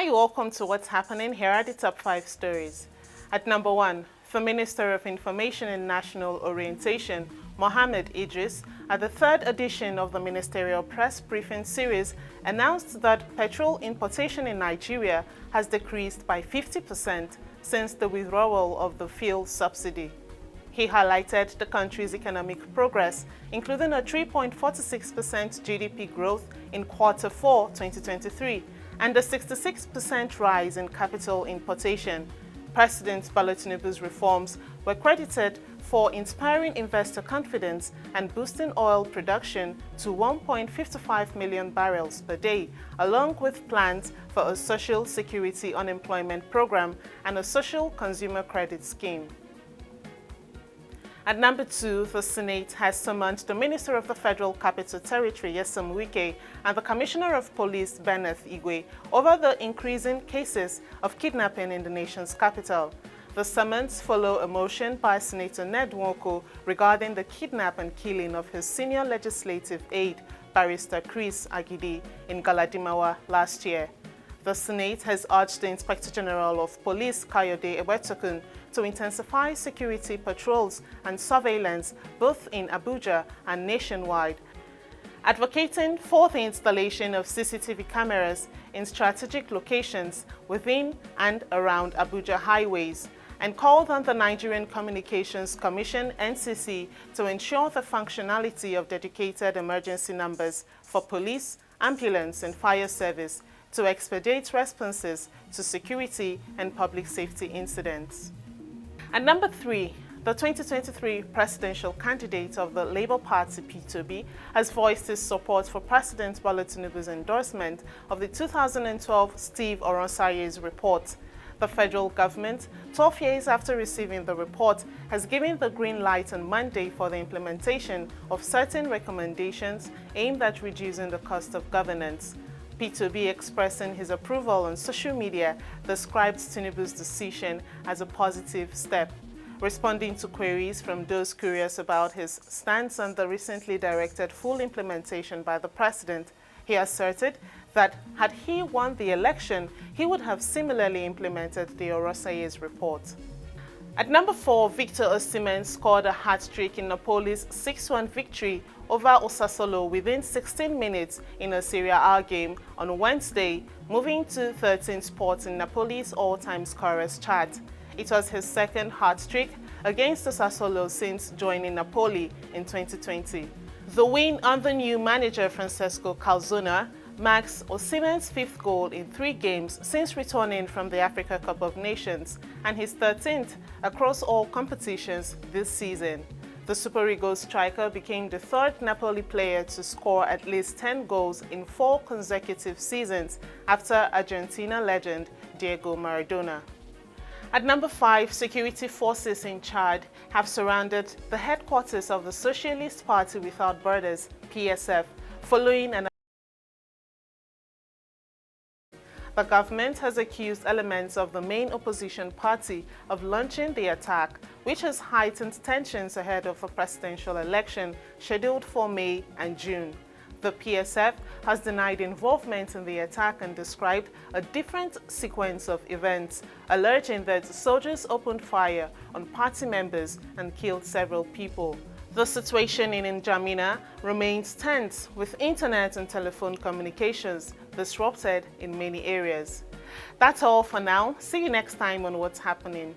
Hi, welcome to What's Happening. Here are the top 5 stories. At number 1, the Minister of Information and National Orientation, Mohammed Idris, at the 3rd edition of the Ministerial Press Briefing Series, announced that petrol importation in Nigeria has decreased by 50% since the withdrawal of the fuel subsidy. He highlighted the country's economic progress, including a 3.46% GDP growth in Q4 2023 and a 66% rise in capital importation. President Bola Tinubu's reforms were credited for inspiring investor confidence and boosting oil production to 1.55 million barrels per day, along with plans for a social security unemployment program and a social consumer credit scheme. At number 2, the Senate has summoned the Minister of the Federal Capital Territory, Nyesom Wike, and the Commissioner of Police, Benneth Igwe, over the increasing cases of kidnapping in the nation's capital. The summons follow a motion by Senator Ned Nwoko regarding the kidnap and killing of his senior legislative aide, Barrister Chris Agidi, in Galadimawa last year. The Senate has urged the Inspector General of Police, Kayode Ewetokun, to intensify security patrols and surveillance both in Abuja and nationwide, advocating for the installation of CCTV cameras in strategic locations within and around Abuja highways, and called on the Nigerian Communications Commission (NCC) to ensure the functionality of dedicated emergency numbers for police, ambulance, and fire service to expedite responses to security and public safety incidents. At number 3, the 2023 presidential candidate of the Labour Party, P2B, has voiced his support for President Bola Tinubu's endorsement of the 2012 Steve Oronsaye's report. The federal government, 12 years after receiving the report, has given the green light on Monday for the implementation of certain recommendations aimed at reducing the cost of governance. P2B, expressing his approval on social media, described Tinubu's decision as a positive step. Responding to queries from those curious about his stance on the recently directed full implementation by the president, he asserted that had he won the election, he would have similarly implemented the Oronsaye's report. At number 4, Victor Osimhen scored a hat-trick in Napoli's 6-1 victory over Osasuna within 16 minutes in a Serie A game on Wednesday, moving to 13th spot in Napoli's all-time scorers chart. It was his second hat-trick against Osasuna since joining Napoli in 2020. The win under new manager Francesco Calzona marks Osimhen's 5th goal in 3 games since returning from the Africa Cup of Nations and his 13th across all competitions this season. The Super Eagles striker became the 3rd Napoli player to score at least 10 goals in 4 consecutive seasons after Argentina legend Diego Maradona. At number 5, security forces in Chad have surrounded the headquarters of the Socialist Party Without Borders, PSF, following an The government has accused elements of the main opposition party of launching the attack, which has heightened tensions ahead of a presidential election scheduled for May and June. The PSF has denied involvement in the attack and described a different sequence of events, alleging that soldiers opened fire on party members and killed several people. The situation in N'Djamena remains tense, with internet and telephone communications disrupted in many areas. That's all for now. See you next time on What's Happening.